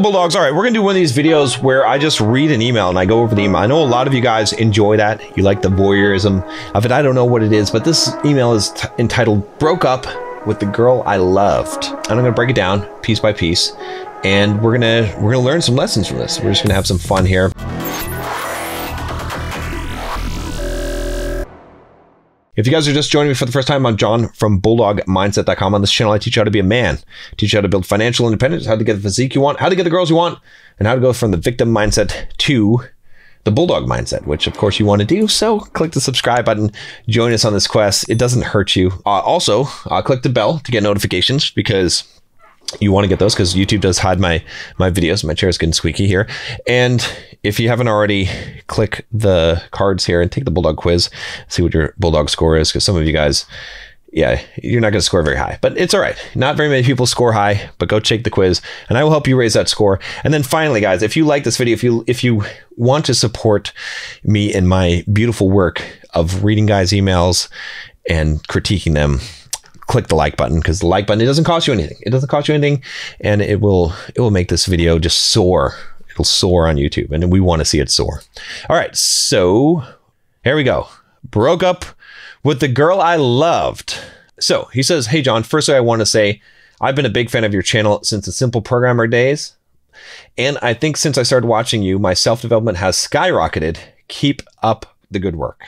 Bulldogs, all right, we're gonna do one of these videos where I just read an email and I go over the email. I know a lot of you guys enjoy that. You like the voyeurism of it. I don't know what it is, but this email is entitled "Broke Up with the Girl I Loved." And I'm gonna break it down piece by piece, and we're gonna learn some lessons from this. We're just gonna have some fun here. If you guys are just joining me for the first time, I'm John from BulldogMindset.com. On this channel, I teach you how to be a man, teach you how to build financial independence, how to get the physique you want, how to get the girls you want, and how to go from the victim mindset to the Bulldog mindset, which of course you want to do. So click the subscribe button, join us on this quest. It doesn't hurt you. Also, click the bell to get notifications, because you want to get those, because YouTube does hide my videos. My chair is getting squeaky here. And if you haven't already, click the cards here and take the Bulldog quiz, see what your Bulldog score is, because some of you guys, yeah, you're not going to score very high, but it's all right. Not very many people score high, but go take the quiz and I will help you raise that score. And then finally, guys, if you like this video, if you want to support me in my beautiful work of reading guys' emails and critiquing them, click the like button, because the like button, it doesn't cost you anything. It doesn't cost you anything, and it will make this video just soar. It'll soar on YouTube, and we want to see it soar. All right, so here we go. Broke up with the girl I loved. So he says, "Hey John, firstly I want to say I've been a big fan of your channel since the Simple Programmer days, and I think since I started watching you, my self-development has skyrocketed. Keep up the good work."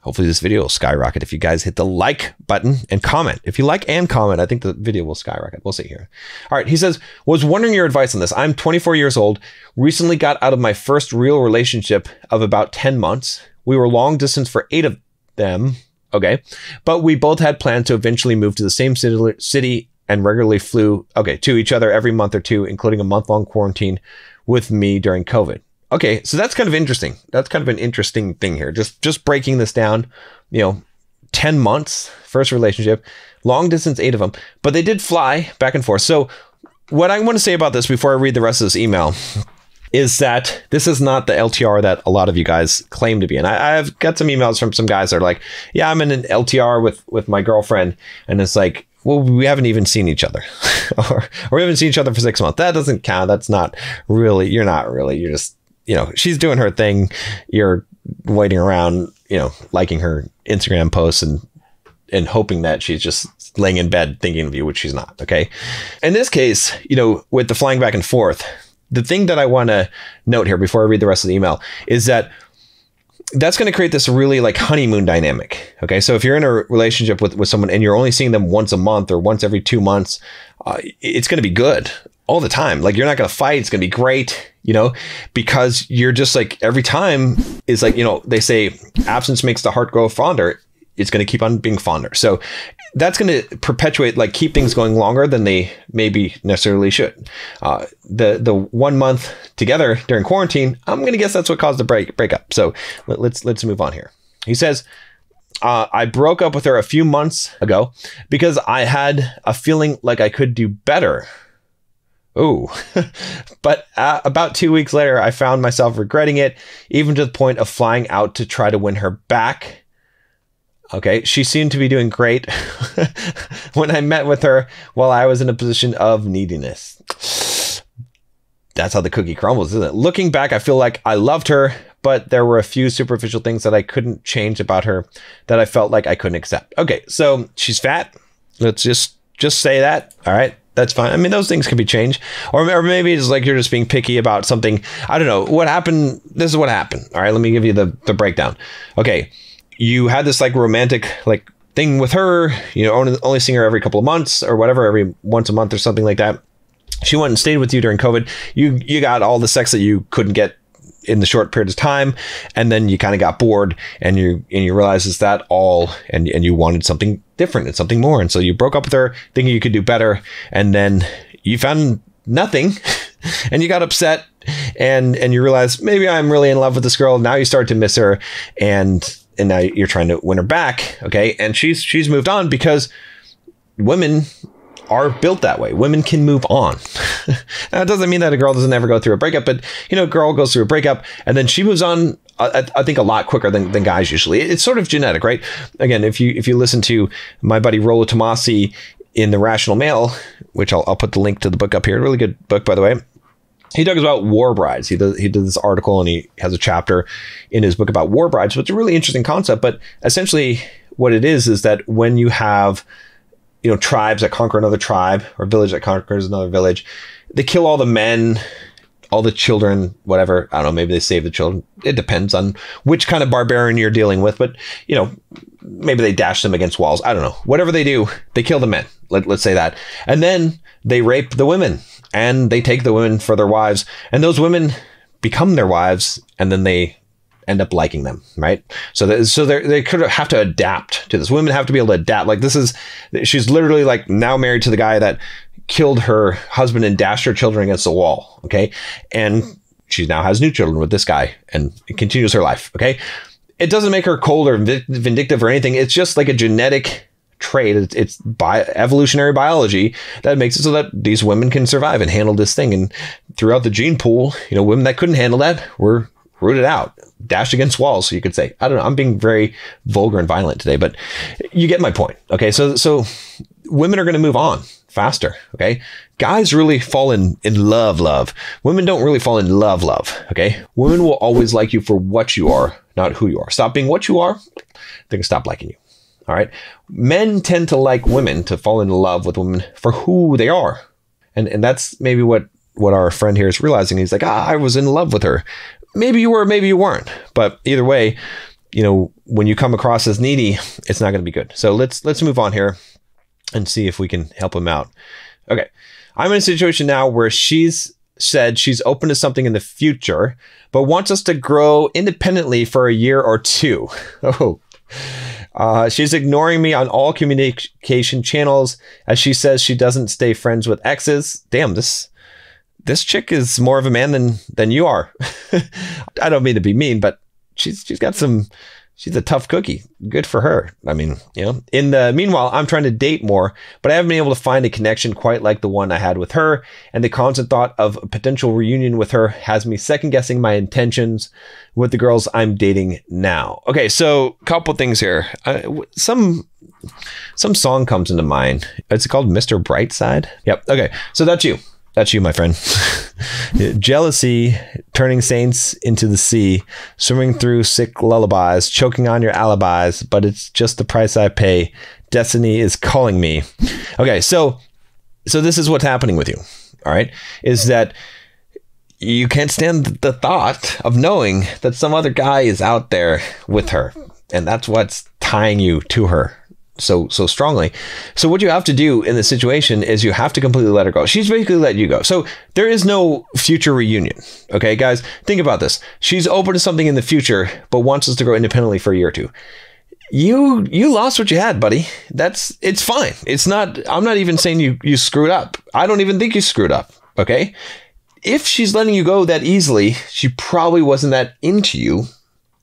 Hopefully this video will skyrocket if you guys hit the like button and comment. If you like and comment, I think the video will skyrocket. We'll see here. All right, he says, "Was wondering your advice on this. I'm 24 years old, recently got out of my first real relationship of about 10 months. We were long distance for 8 of them, okay, but we both had plans to eventually move to the same city and regularly flew, to each other every month or two, including a month-long quarantine with me during COVID." Okay, so that's kind of interesting. That's kind of an interesting thing here. Just breaking this down, 10 months, first relationship, long distance, 8 of them, but they did fly back and forth. So what I want to say about this before I read the rest of this email is that this is not the LTR that a lot of you guys claim to be. And I've got some emails from some guys that are like, "Yeah, I'm in an LTR with my girlfriend." And it's like, well, we haven't even seen each other or we haven't seen each other for 6 months. That doesn't count. That's not really, you're just, she's doing her thing. You're waiting around, liking her Instagram posts and hoping that she's just laying in bed thinking of you, which she's not. Okay. In this case, with the flying back and forth, the thing that I want to note here before I read the rest of the email is that that's going to create this really like honeymoon dynamic. Okay. So if you're in a relationship with someone and you're only seeing them once a month or once every 2 months, it's going to be good all the time. Like, you're not going to fight. It's going to be great, because you're just like, every time is like, they say absence makes the heart grow fonder. It's going to keep on being fonder. So that's going to perpetuate, like, keep things going longer than they maybe necessarily should. The 1 month together during quarantine, I'm going to guess that's what caused the breakup. So let's move on here. He says, "I broke up with her a few months ago because I had a feeling like I could do better. Oh, but about 2 weeks later, I found myself regretting it, even to the point of flying out to try to win her back. Okay, she seemed to be doing great when I met with her while I was in a position of neediness." That's how the cookie crumbles, isn't it? "Looking back, I feel like I loved her, but there were a few superficial things that I couldn't change about her that I felt like I couldn't accept." Okay, so she's fat. Let's just say that. All right. That's fine. I mean, those things can be changed. Or maybe it's like you're just being picky about something. I don't know. What happened? This is what happened. All right, let me give you the breakdown. Okay, you had this like romantic like thing with her, only seeing her every couple of months or whatever, every once a month or something like that. She went and stayed with you during COVID. You got all the sex that you couldn't get in the short period of time, and then you kind of got bored and you realized is that all, and you wanted something different and something more, and so you broke up with her thinking you could do better, and then you found nothing and you got upset and you realized maybe I'm really in love with this girl. Now you start to miss her, and now you're trying to win her back. Okay, and she's moved on, because women are built that way. Women can move on. Now, it doesn't mean that a girl doesn't ever go through a breakup, but a girl goes through a breakup and then she moves on, I think, a lot quicker than guys usually. It's sort of genetic, right? Again, if you listen to my buddy Rollo Tomassi in The Rational Male, which I'll put the link to the book up here. Really good book, by the way. he talks about war brides. He did this article, and he has a chapter in his book about war brides. So it's a really interesting concept. But essentially, what it is that when you have, tribes that conquer another tribe, or village that conquers another village, they kill all the men, all the children, whatever. I don't know. Maybe they save the children. It depends on which kind of barbarian you're dealing with. But maybe they dash them against walls. I don't know. Whatever they do, they kill the men. Let's say that, and then they rape the women. And they take the women for their wives, and those women become their wives, and then they end up liking them, right? So they could have to adapt to this. Women have to be able to adapt. Like she's literally like now married to the guy that killed her husband and dashed her children against the wall, okay? And she now has new children with this guy and continues her life, okay? It doesn't make her cold or vindictive or anything. It's just like a genetic trait. It's evolutionary biology that makes it so that these women can survive and handle this thing. And throughout the gene pool, women that couldn't handle that were rooted out, dashed against walls, so you could say. I don't know. I'm being very vulgar and violent today, but you get my point. Okay, so women are going to move on faster. Okay, guys really fall in love. Women don't really fall in love. Okay, women will always like you for what you are, not who you are. Stop being what you are, they're gonna stop liking you. All right. Men tend to like women, to fall in love with women for who they are. And that's maybe what our friend here is realizing. He's like, I was in love with her. Maybe you were, maybe you weren't. But either way, when you come across as needy, it's not going to be good. So let's move on here and see if we can help him out. Okay. I'm in a situation now where she's said she's open to something in the future, but wants us to grow independently for a year or two. Oh, she's ignoring me on all communication channels, as she says she doesn't stay friends with exes. Damn, this chick is more of a man than you are. I don't mean to be mean, but she's a tough cookie. Good for her. I mean, in the meanwhile, I'm trying to date more, but I haven't been able to find a connection quite like the one I had with her. And the constant thought of a potential reunion with her has me second guessing my intentions with the girls I'm dating now. Okay, so a couple things here. Some song comes into mind. It's called Mr. Brightside. Yep. Okay, so that's you. That's you, my friend. Jealousy, turning saints into the sea, swimming through sick lullabies, choking on your alibis, but it's just the price I pay. Destiny is calling me. Okay, so this is what's happening with you, all right, is that you can't stand the thought of knowing that some other guy is out there with her, and that's what's tying you to her so strongly. So what you have to do in this situation is you have to completely let her go. She's basically let you go. So there is no future reunion. Okay, guys, think about this. She's open to something in the future, but wants us to grow independently for a year or two. You lost what you had, buddy. It's fine. It's not, I'm not even saying you screwed up. I don't even think you screwed up. Okay. If she's letting you go that easily, she probably wasn't that into you,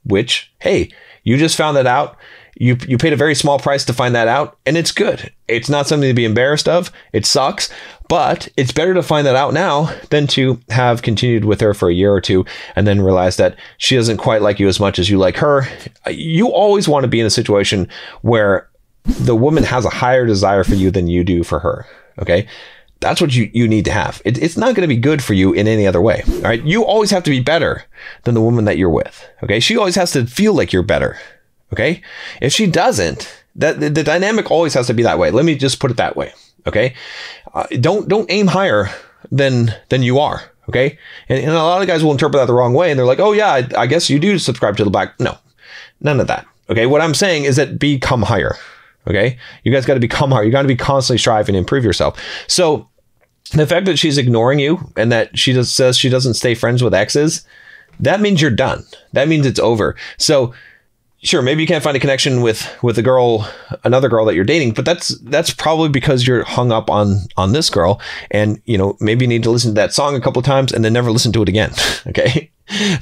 which, hey, you just found that out. You paid a very small price to find that out, and it's good. It's not something to be embarrassed of. It sucks, but it's better to find that out now than to have continued with her for a year or two and then realize that she doesn't quite like you as much as you like her. You always want to be in a situation where the woman has a higher desire for you than you do for her, okay? That's what you need to have. It's not going to be good for you in any other way, all right? You always have to be better than the woman that you're with, okay? She always has to feel like you're better. Okay. If she doesn't, the dynamic always has to be that way. Let me just put it that way. Okay. Don't aim higher than you are. Okay. And a lot of guys will interpret that the wrong way. And they're like, oh yeah, I guess you do subscribe to the black. No, none of that. Okay. What I'm saying is that become higher. Okay. You guys got to become higher. You got to be constantly striving to improve yourself. So the fact that she's ignoring you and that she just says she doesn't stay friends with exes, that means you're done. That means it's over. So sure, maybe you can't find a connection with another girl that you're dating, but that's probably because you're hung up on this girl, and maybe you need to listen to that song a couple of times and then never listen to it again. Okay,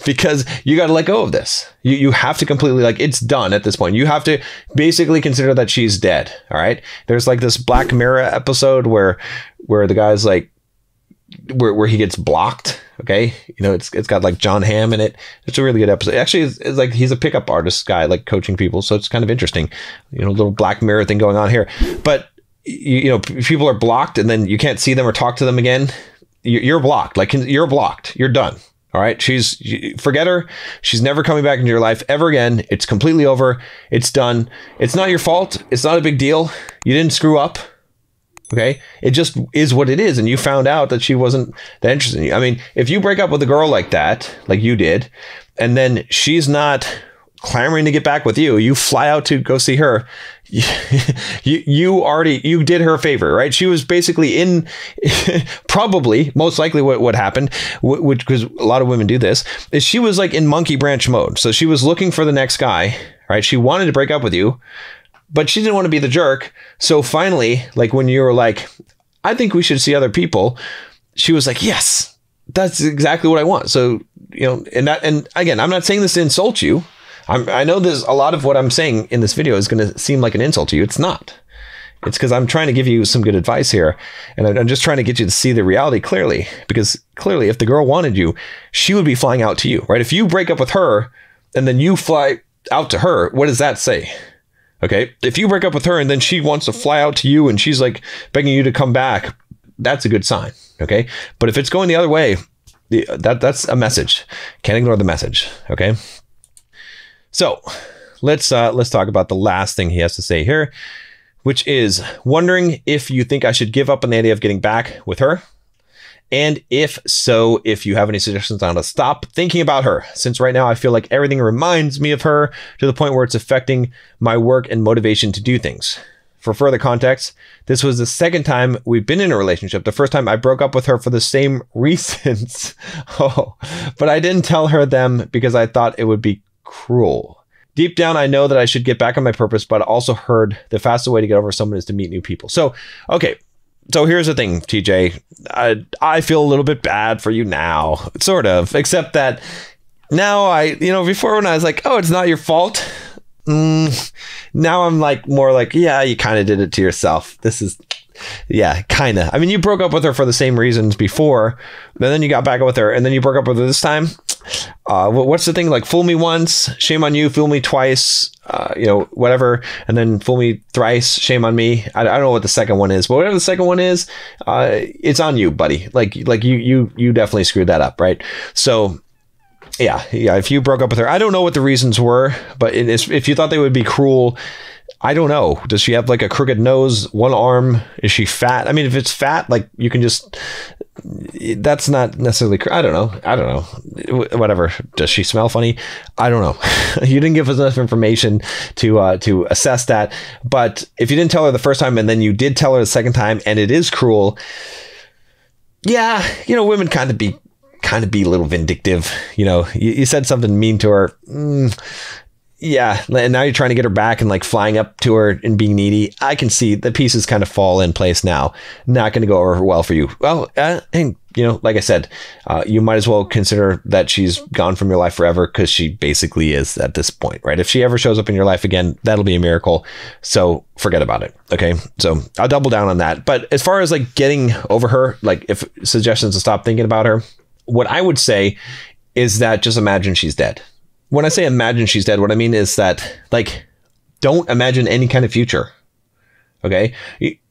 because you got to let go of this. You have to completely, like, it's done at this point. You have to basically consider that she's dead. All right. There's like this Black Mirror episode where the guy's like, where he gets blocked. Okay. It's got like John Hamm in it. It's a really good episode. Actually, it's like, he's a pickup artist guy, like coaching people. So it's kind of interesting, little Black Mirror thing going on here. But, people are blocked and then you can't see them or talk to them again. you're blocked. Like, you're blocked. You're done. All right. Forget her. She's never coming back into your life ever again. It's completely over. It's done. It's not your fault. It's not a big deal. You didn't screw up. Okay. It just is what it is. And you found out that she wasn't that interested in you. I mean, if you break up with a girl like that, like you did, and then she's not clamoring to get back with you, you fly out to go see her. You did her a favor, right? She was basically in probably most likely what happened, which, because a lot of women do this, is she was like in monkey branch mode. So she was looking for the next guy, right? She wanted to break up with you, but she didn't want to be the jerk. So finally, like when you were like, I think we should see other people, she was like, yes, that's exactly what I want. So, and again, I'm not saying this to insult you. I know there's a lot of what I'm saying in this video is going to seem like an insult to you. It's not. It's because I'm trying to give you some good advice here. And I'm just trying to get you to see the reality clearly, because clearly if the girl wanted you, she would be flying out to you, right? If you break up with her and then you fly out to her, what does that say? Okay. If you break up with her and then she wants to fly out to you and she's like begging you to come back, that's a good sign. Okay. But if it's going the other way, that's a message. Can't ignore the message. Okay. So let's talk about the last thing he has to say here, which is wondering if you think I should give up on the idea of getting back with her. And if so, if you have any suggestions on how to stop thinking about her, since right now I feel like everything reminds me of her to the point where it's affecting my work and motivation to do things. For further context, this was the second time we've been in a relationship. The first time I broke up with her for the same reasons. But I didn't tell her them because I thought it would be cruel. Deep down, I know that I should get back on my purpose, but I also heard the fastest way to get over someone is to meet new people. So, okay. So here's the thing, TJ. I feel a little bit bad for you now, sort of, except that now before when I was like, oh, it's not your fault. Now I'm like more like, yeah, you kind of did it to yourself. Yeah, kind of. I mean, you broke up with her for the same reasons before, but then you got back up with her and then you broke up with her this time. What's the thing? Like, fool me once, shame on you, fool me twice, whatever. And then fool me thrice, shame on me. I don't know what the second one is, but whatever the second one is, it's on you, buddy. Like you definitely screwed that up. Right. So yeah. If you broke up with her, I don't know what the reasons were, but if you thought they would be cruel, I don't know. Does she have like a crooked nose, one arm? Is she fat? I mean, if it's fat, like you can just, that's not necessarily, I don't know. Whatever. Does she smell funny? I don't know. You didn't give us enough information to assess that. But if you didn't tell her the first time and then you did tell her the second time and it is cruel, yeah, women kind of be a little vindictive. You said something mean to her. Yeah, and now you're trying to get her back and like flying up to her and being needy. I can see the pieces kind of fall in place now. Not going to go over well for you. Well, and like I said, you might as well consider that she's gone from your life forever, because she basically is at this point, right? If she ever shows up in your life again, that'll be a miracle. So forget about it. Okay, so I'll double down on that. But as far as like getting over her, like if suggestions to stop thinking about her, what I would say is that just imagine she's dead. When I say imagine she's dead, what I mean is that, like, don't imagine any kind of future. Okay?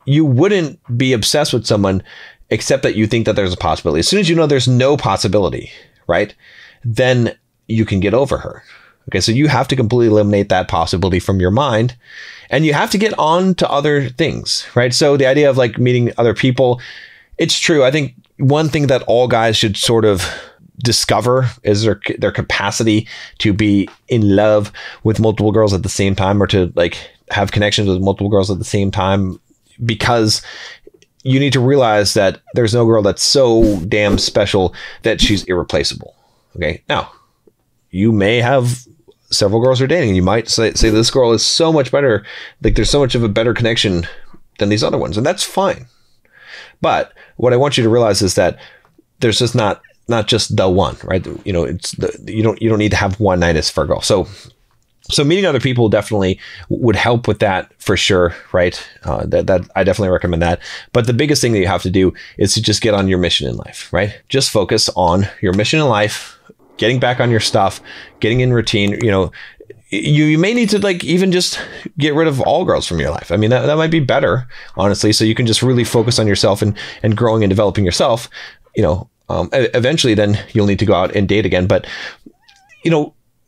You wouldn't be obsessed with someone except that you think that there's a possibility. As soon as you know there's no possibility, right? Then you can get over her. Okay? So you have to completely eliminate that possibility from your mind, and you have to get on to other things, right? So the idea of like meeting other people, it's true. I think one thing that all guys should sort of discover is their capacity to be in love with multiple girls at the same time, or to like have connections with multiple girls at the same time, because you need to realize that there's no girl that's so damn special that she's irreplaceable. Okay. Now you may have several girls you're dating and you might say this girl is so much better. Like there's so much of a better connection than these other ones. And that's fine. But what I want you to realize is that there's just not just the one, right? It's you don't need to have one night as for a girl. So meeting other people definitely would help with that for sure, right? That I definitely recommend that. But the biggest thing that you have to do is to just get on your mission in life, right? Just focus on your mission in life, getting back on your stuff, getting in routine. You may need to like even just get rid of all girls from your life. I mean, that might be better, honestly. So you can just really focus on yourself and growing and developing yourself. eventually then you'll need to go out and date again. But,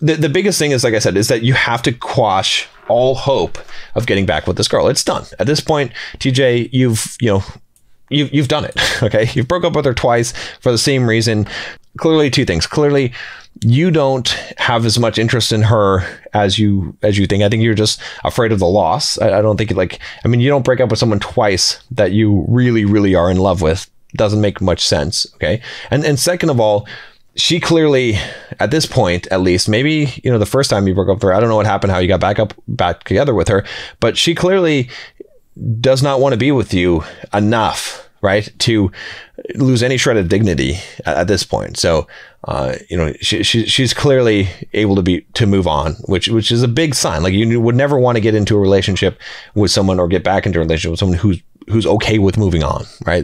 the biggest thing is, like I said, is that you have to quash all hope of getting back with this girl. It's done. At this point, TJ, you've done it. Okay. You've broke up with her twice for the same reason. Clearly two things. Clearly, you don't have as much interest in her as you think. I think you're just afraid of the loss. I don't think you don't break up with someone twice that you really, really are in love with. Doesn't make much sense. Okay. And second of all, she clearly, at this point, at least, maybe, the first time you broke up with her, I don't know what happened, how you got back together with her, but she clearly does not want to be with you enough, right, to lose any shred of dignity at this point. So, she's clearly able to move on, which is a big sign. Like, you would never want to get into a relationship with someone or get back into a relationship with someone who's okay with moving on, right?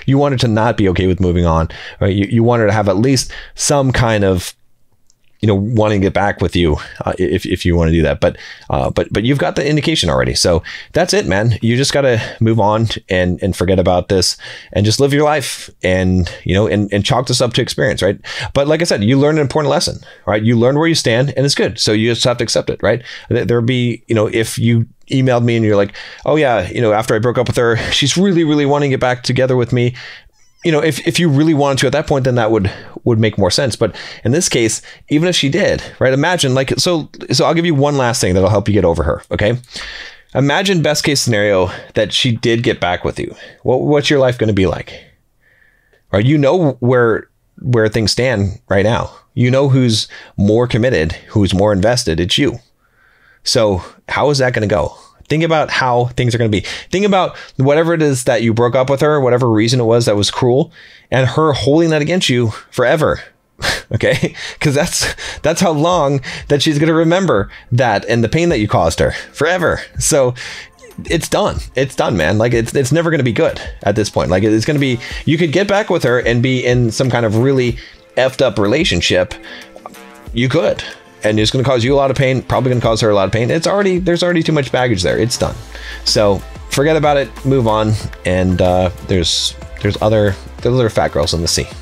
You want her to not be okay with moving on, right? You want her to have at least some kind of, wanting to get back with you, if you want to do that. But you've got the indication already. So that's it, man. You just got to move on and forget about this and just live your life and chalk this up to experience, right? But like I said, you learned an important lesson, right? You learned where you stand and it's good. So you just have to accept it, right? There'll be, if you emailed me and you're like, oh yeah, after I broke up with her, she's really, really wanting to get back together with me. If you really wanted to at that point, then that would make more sense. But in this case, even if she did, right? Imagine so I'll give you one last thing that'll help you get over her. Okay. Imagine best case scenario that she did get back with you. What's your life going to be like? Right? Where things stand right now. Who's more committed, who's more invested. It's you. So how is that going to go? Think about how things are going to be. Think about whatever it is that you broke up with her, whatever reason it was that was cruel, and her holding that against you forever. Okay? Because that's how long that she's going to remember that and the pain that you caused her forever. So it's done. It's done, man. Like it's never going to be good at this point. Like it's going to be, you could get back with her and be in some kind of really effed up relationship. You could. And it's going to cause you a lot of pain, probably going to cause her a lot of pain. There's already too much baggage there. It's done. So forget about it, move on. And there's other fat girls in the sea.